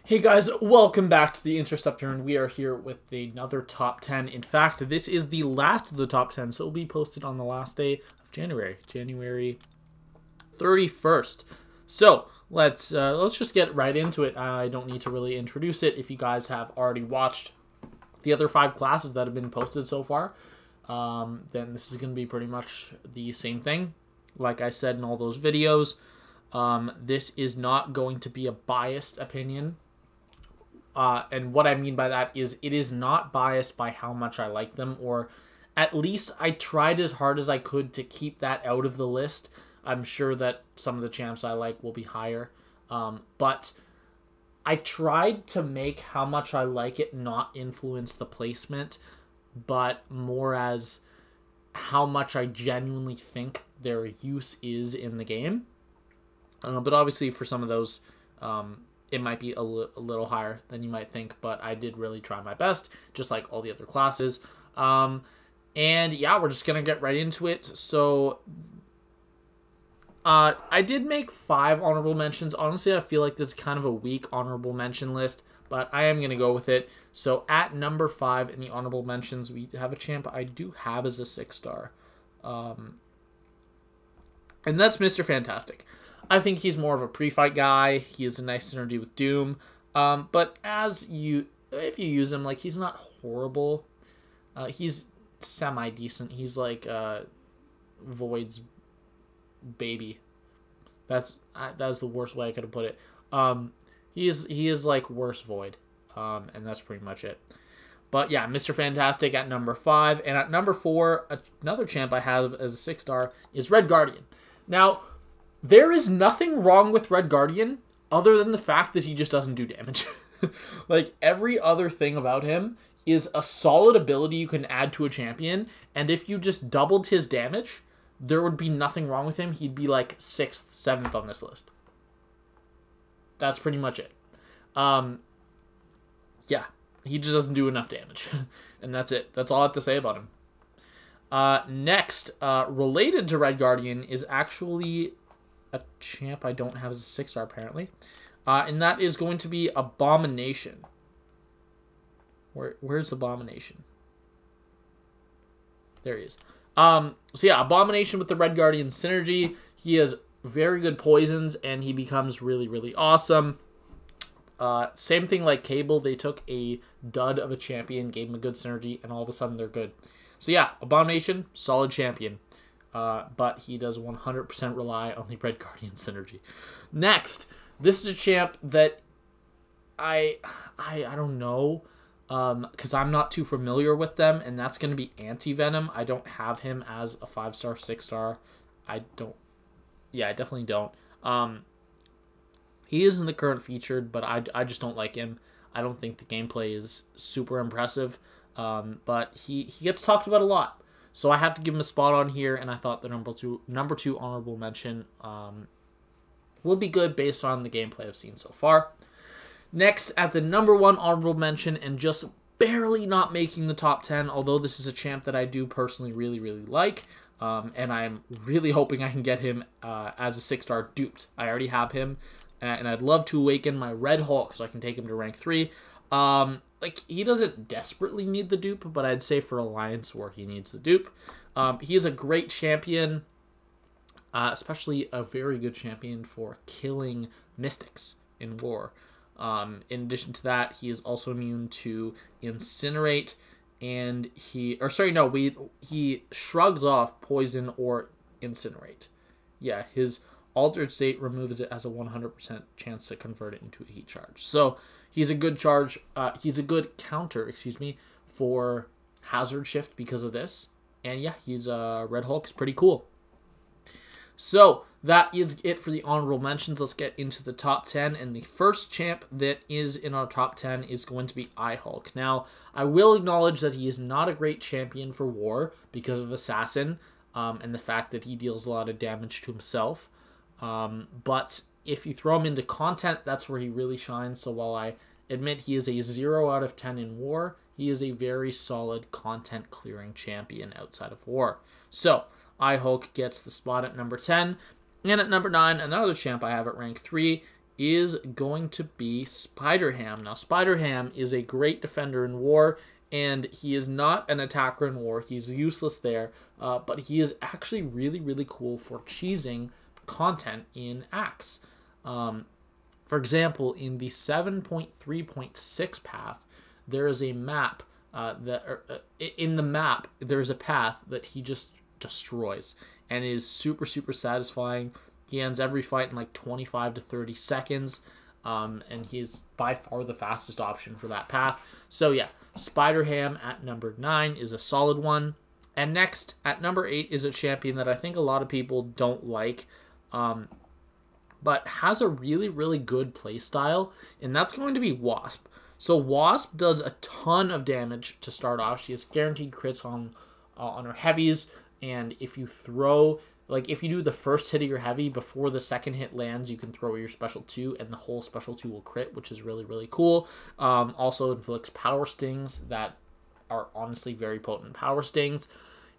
Hey guys, welcome back to the Interceptor, and we are here with another top 10. In fact, this is the last of the top 10, so it will be posted on the last day of January 31st. So let's just get right into it. I don't need to really introduce it. If you guys have already watched the other 5 classes that have been posted so far, then this is going to be pretty much the same thing. Like I said in all those videos, this is not going to be a biased opinion. And what I mean by that is it is not biased by how much I like them, or at least I tried as hard as I could to keep that out of the list. I'm sure that some of the champs I like will be higher, but I tried to make how much I like it not influence the placement, but more as how much I genuinely think their use is in the game. But obviously for some of those, it might be a little higher than you might think, but I did really try my best, just like all the other classes. And yeah, we're just going to get right into it. So I did make 5 honorable mentions. Honestly, I feel like this is kind of a weak honorable mention list, but I am going to go with it. So at number 5 in the honorable mentions, we have a champ I do have as a 6-star. And that's Mr. Fantastic. I think he's more of a pre-fight guy. He has a nice synergy with Doom. But if you use him, like, he's not horrible. He's semi-decent. He's like Void's baby. That's the worst way I could have put it. He is like worse Void. And that's pretty much it. But yeah, Mr. Fantastic at number 5. And at number 4, another champ I have as a 6-star is Red Guardian. Now, there is nothing wrong with Red Guardian other than the fact that he just doesn't do damage. Like, every other thing about him is a solid ability you can add to a champion, and if you just doubled his damage, there would be nothing wrong with him. He'd be like 6th, 7th on this list. That's pretty much it. Yeah, he just doesn't do enough damage. And that's it. That's all I have to say about him. Next, related to Red Guardian is actually a champ I don't have as a 6-star apparently, and that is going to be Abomination. Where's Abomination? There he is. So yeah, Abomination with the Red Guardian synergy. He has very good poisons, and he becomes really, really awesome. Same thing like Cable. They took a dud of a champion, gave him a good synergy, and all of a sudden they're good. So yeah, Abomination, solid champion. But he does 100% rely on the Red Guardian synergy. Next, this is a champ that I don't know, because I'm not too familiar with them, and that's going to be Anti-Venom. I don't have him as a 5-star, 6-star. I definitely don't. He is in the current featured, but I just don't like him. I don't think the gameplay is super impressive, but he gets talked about a lot. So I have to give him a spot on here, and I thought the number two honorable mention will be good based on the gameplay I've seen so far. Next, at the number 1 honorable mention, and just barely not making the top 10, although this is a champ that I do personally really, really like, and I'm really hoping I can get him as a 6-star duped. I already have him, and I'd love to awaken my Red Hulk so I can take him to rank 3. Like, he doesn't desperately need the dupe, but I'd say for Alliance War, he needs the dupe. He is a great champion, especially a very good champion for killing Mystics in War. In addition to that, he is also immune to Incinerate, and he shrugs off Poison or Incinerate. Yeah, his Altered State removes it as a 100% chance to convert it into a heat charge. So he's a good he's a good counter, for Hazard Shift because of this. And yeah, he's Red Hulk is pretty cool. So that is it for the honorable mentions. Let's get into the top 10. And the first champ that is in our top 10 is going to be iHulk. Now, I will acknowledge that he is not a great champion for War because of Assassin and the fact that he deals a lot of damage to himself. But if you throw him into content, that's where he really shines. So while I admit he is a 0 out of 10 in War, he is a very solid content clearing champion outside of War. So iHulk gets the spot at number 10. And at number 9, another champ I have at rank 3 is going to be Spider-Ham. Now, Spider-Ham is a great defender in war, and he is not an attacker in war. He's useless there, but he is actually really, really cool for cheesing content in Axe. For example, in the 7.3.6 path, there is a map in the map, there's a path that he just destroys and is super, super satisfying. He ends every fight in like 25 to 30 seconds, and he is by far the fastest option for that path. So yeah, Spider-Ham at number 9 is a solid one. And next, at number 8 is a champion that I think a lot of people don't like, but has a really, really good playstyle, and that's going to be Wasp. So Wasp does a ton of damage to start off. She has guaranteed crits on her heavies, and if you throw, like if you do the first hit of your heavy before the second hit lands, you can throw your special 2, and the whole special 2 will crit, which is really, really cool. Also inflicts power stings that are honestly very potent power stings.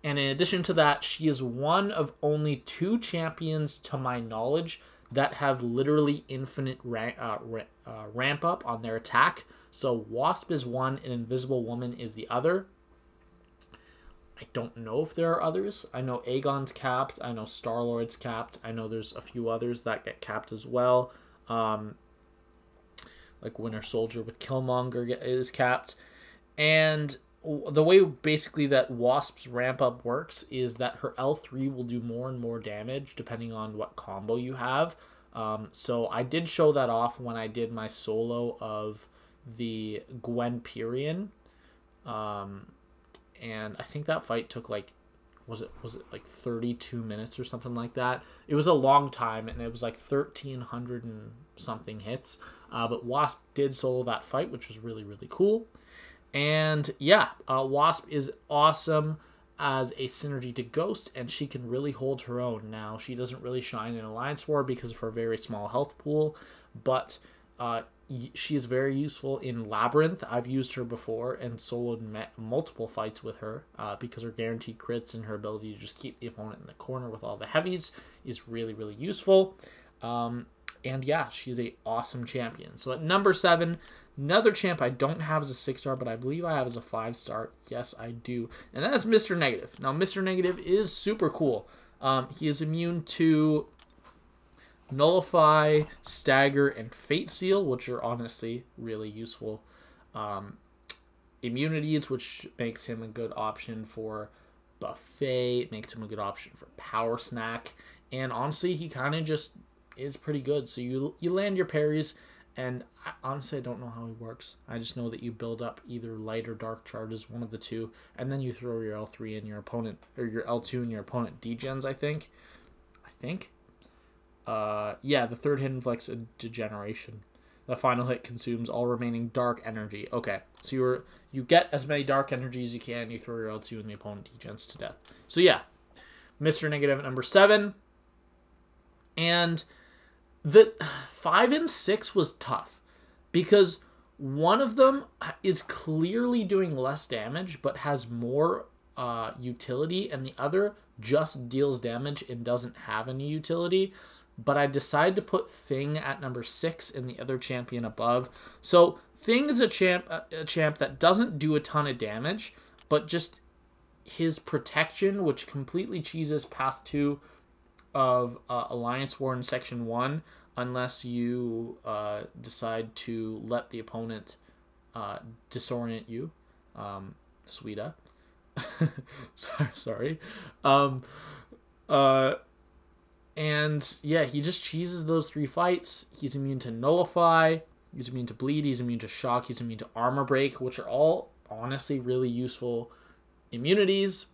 And in addition to that, she is one of only 2 champions, to my knowledge, that have literally infinite ramp up on their attack. So Wasp is one, and Invisible Woman is the other. I don't know if there are others. I know Aegon's capped. I know Star-Lord's capped. I know there's a few others that get capped as well. Like Winter Soldier with Killmonger is capped. And the way basically that Wasp's ramp up works is that her L3 will do more and more damage depending on what combo you have. So I did show that off when I did my solo of the Gwen Pyrian. And I think that fight took like, was it like 32 minutes or something like that? It was a long time, and it was like 1,300 and something hits. But Wasp did solo that fight, which was really, really cool. And yeah, Wasp is awesome as a synergy to Ghost, and she can really hold her own. Now, she doesn't really shine in Alliance War because of her very small health pool, but she is very useful in Labyrinth. I've used her before and soloed multiple fights with her because her guaranteed crits and her ability to just keep the opponent in the corner with all the heavies is really, really useful. And yeah, she's an awesome champion. So at number 7, another champ I don't have as a 6-star, but I believe I have as a 5-star. Yes, I do. And that is Mr. Negative. Now, Mr. Negative is super cool. He is immune to Nullify, Stagger, and Fate Seal, which are honestly really useful immunities, which makes him a good option for Buffet, makes him a good option for Power Snack, and honestly, he kind of just is pretty good. So you land your parries, and honestly, I don't know how he works. I just know that you build up either light or dark charges, one of the two, and then you throw your L3 in your opponent, or your L2 in your opponent degens, I think. Yeah, the third hit inflicts a degeneration. The final hit consumes all remaining dark energy. Okay, so you get as many dark energy as you can, you throw your L2 in the opponent degens to death. So yeah, Mr. Negative at number 7. And the 5 and 6 was tough because one of them is clearly doing less damage but has more utility, and the other just deals damage and doesn't have any utility. But I decided to put Thing at number 6 and the other champion above. So Thing is a champ that doesn't do a ton of damage, but just his protection, which completely cheeses path 2 of Alliance War in Section 1, unless you decide to let the opponent disorient you. Sweeta. sorry. And yeah, he just cheeses those 3 fights. He's immune to Nullify, he's immune to Bleed, he's immune to Shock, he's immune to Armor Break, which are all honestly really useful immunities.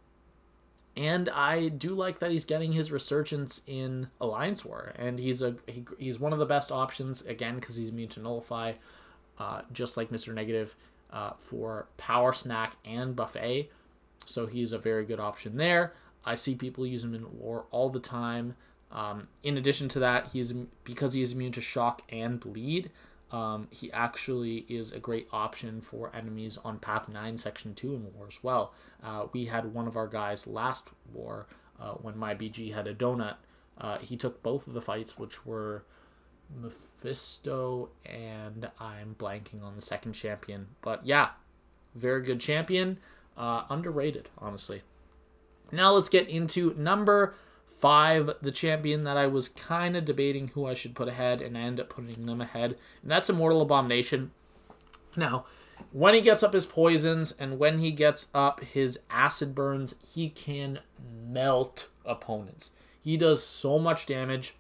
And I do like that he's getting his resurgence in Alliance War, and he's one of the best options, again, because he's immune to Nullify, just like Mr. Negative, for Power Snack and Buffet. So he's a very good option there. I see people use him in War all the time. In addition to that, because he is immune to Shock and Bleed, he actually is a great option for enemies on Path 9, Section 2 in War as well. We had one of our guys last War, when my BG had a donut. He took both of the fights, which were Mephisto, and I'm blanking on the second champion. But yeah, very good champion. Underrated, honestly. Now let's get into number 5, the champion that I was kind of debating who I should put ahead, and I ended up putting them ahead, and that's Immortal Abomination. Now, when he gets up his poisons and when he gets up his acid burns, he can melt opponents. He does so much damage.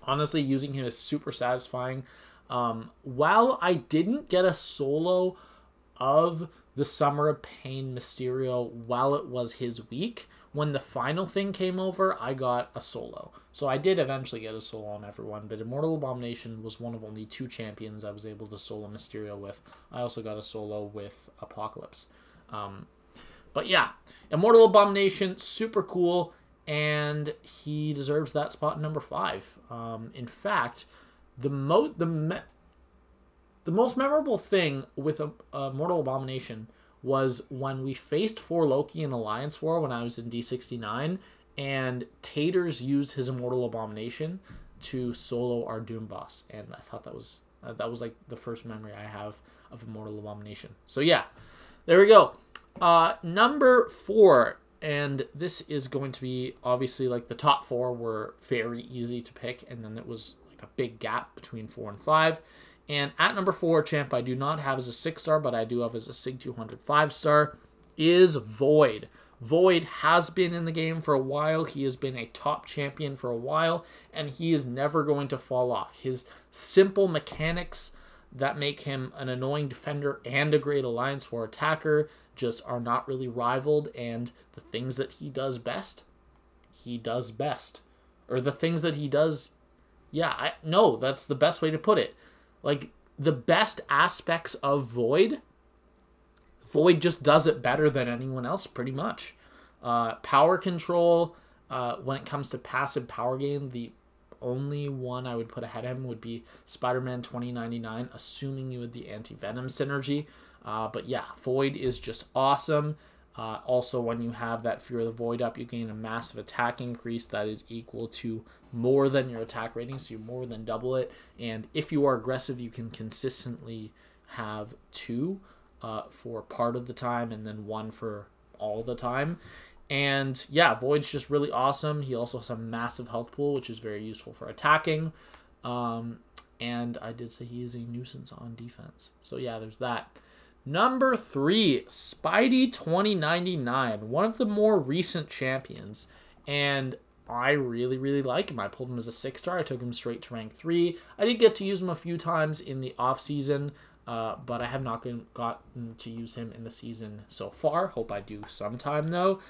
Honestly, using him is super satisfying. While I didn't get a solo of the Summer of Pain Mysterio while it was his week, when the final thing came over, I got a solo. So I did eventually get a solo on everyone, but Immortal Abomination was one of only 2 champions I was able to solo Mysterio with. I also got a solo with Apocalypse. But yeah, Immortal Abomination, super cool, and he deserves that spot number 5. In fact, the most memorable thing with Immortal Abomination was when we faced 4 Loki in Alliance War when I was in D69, and Taters used his Immortal Abomination to solo our Doom boss, and I thought that was like the first memory I have of Immortal Abomination. So yeah, there we go. Number 4, and this is going to be obviously like the top 4 were very easy to pick, and then it was like a big gap between 4 and 5. And at number 4, champ I do not have as a 6-star, but I do have as a Sig 200 5-star, is Void. Void has been in the game for a while. He has been a top champion for a while, and he is never going to fall off. His simple mechanics that make him an annoying defender and a great Alliance War attacker just are not really rivaled, and the things that he does best, he does best. Or the things that he does, yeah, no, that's the best way to put it. Like, the best aspects of Void just does it better than anyone else, pretty much. Power control, when it comes to passive power gain, the only one I would put ahead of him would be Spider-Man 2099, assuming you had the Anti-Venom synergy. But yeah, Void is just awesome. Also, when you have that Fear of the Void up, you gain a massive attack increase that is equal to more than your attack rating, so you more than double it. And if you are aggressive, you can consistently have 2 for part of the time and then 1 for all the time. And yeah, Void's just really awesome. He also has a massive health pool, which is very useful for attacking. And I did say he is a nuisance on defense. So yeah, there's that. Number 3, Spidey 2099, one of the more recent champions, and I really, really like him. I pulled him as a 6-star. I took him straight to rank 3. I did get to use him a few times in the off-season, but I have not gotten to use him in the season so far. Hope I do sometime, though.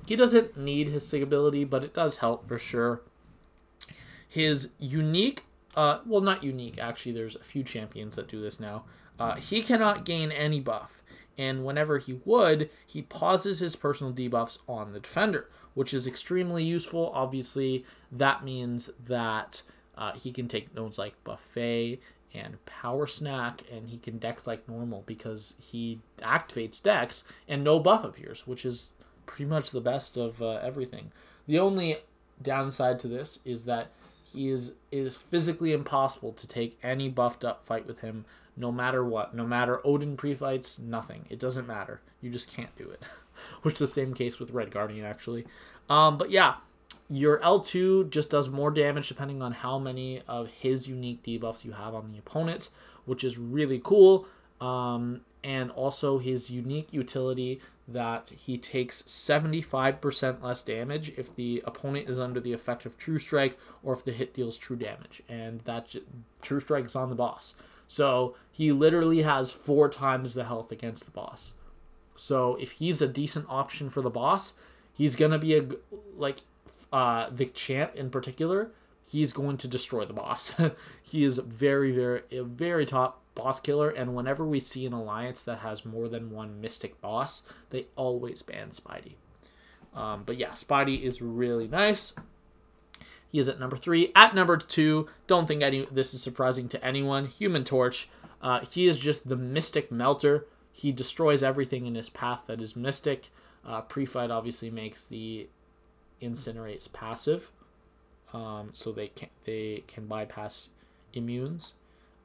He doesn't need his SIG ability, but it does help for sure. His unique, well, not unique, actually. There's a few champions that do this now. He cannot gain any buff, and whenever he would, he pauses his personal debuffs on the defender, which is extremely useful. Obviously, that means that he can take nodes like Buffet and Power Snack, and he can Dex like normal because he activates Dex and no buff appears, which is pretty much the best of everything. The only downside to this is that it is physically impossible to take any buffed up fight with him, no matter what. No matter Odin pre-fights, nothing. It doesn't matter. You just can't do it. Which is the same case with Red Guardian, actually. But yeah, your L2 just does more damage depending on how many of his unique debuffs you have on the opponent, which is really cool. And also his unique utility that he takes 75% less damage if the opponent is under the effect of True Strike or if the hit deals true damage. And that True Strike is on the boss. So he literally has 4 times the health against the boss. So if he's a decent option for the boss, he's going to be the champ in particular, he's going to destroy the boss. He is very top boss killer, and whenever we see an alliance that has more than one mystic boss, they always ban Spidey. But yeah, Spidey is really nice. He is at number 3. At number 2, don't think this is surprising to anyone, Human Torch. He is just the mystic melter. He destroys everything in his path that is mystic. Pre-fight obviously makes the Incinerates passive. so they can bypass immunes.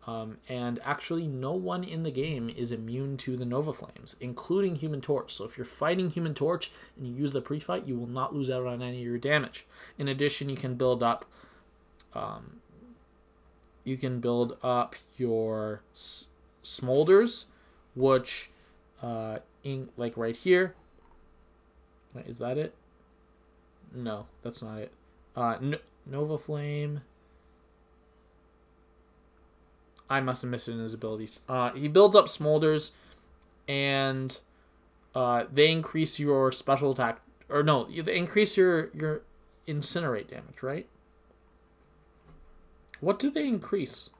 And actually, no one in the game is immune to the Nova Flames, including Human Torch. So if you're fighting Human Torch and you use the pre-fight, you will not lose out on any of your damage. In addition, you can build up your smolders, which like right here. Wait, is that it? No, that's not it. Nova Flame. I must have missed it in his abilities. He builds up smolders, and they increase your special attack. Or no, they increase your incinerate damage, right? What do they increase?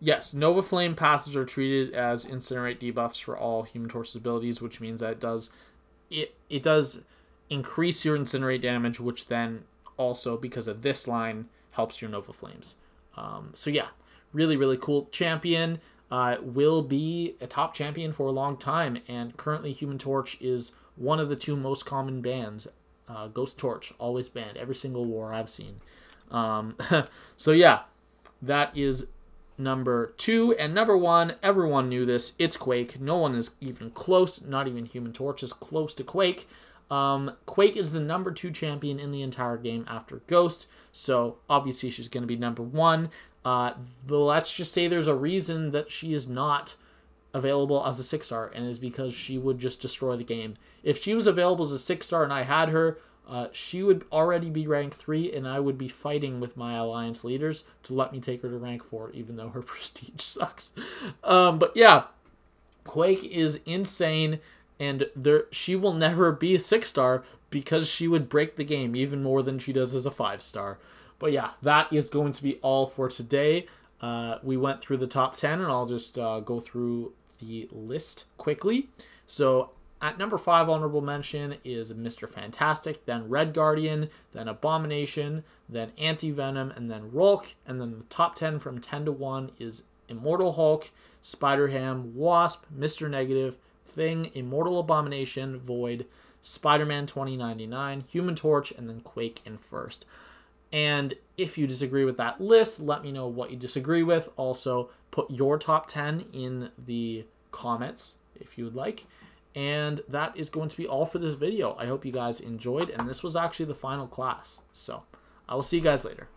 Yes, Nova Flame passives are treated as incinerate debuffs for all Human Torch's abilities, which means that it does increase your incinerate damage, which then also, because of this line, helps your Nova Flames. So yeah, really, really cool champion. Will be a top champion for a long time, and currently Human Torch is one of the 2 most common bans. Ghost Torch, always banned, every single war I've seen. So yeah, that is number 2. And number 1, everyone knew this, it's Quake. No one is even close, not even Human Torch is close to Quake. Quake is the number 2 champion in the entire game after Ghost, so obviously she's going to be number 1. Let's just say there's a reason that she is not available as a 6-star, and is because she would just destroy the game. If she was available as a 6-star and I had her, she would already be rank 3, and I would be fighting with my alliance leaders to let me take her to rank 4, even though her prestige sucks. But yeah, Quake is insane. And she will never be a 6-star because she would break the game even more than she does as a 5-star. But yeah, that is going to be all for today. We went through the top 10, and I'll just go through the list quickly. So at number 5, honorable mention is Mr. Fantastic, then Red Guardian, then Abomination, then Anti-Venom, and then Rolk. And then the top 10 from 10 to 1 is Immortal Hulk, Spider-Ham, Wasp, Mr. Negative, Thing, Immortal Abomination, Void, Spider-Man 2099, Human Torch, and then Quake in first. And if you disagree with that list, let me know what you disagree with. Also, put your top 10 in the comments if you would like. And that is going to be all for this video. I hope you guys enjoyed, and this was actually the final class. So I will see you guys later.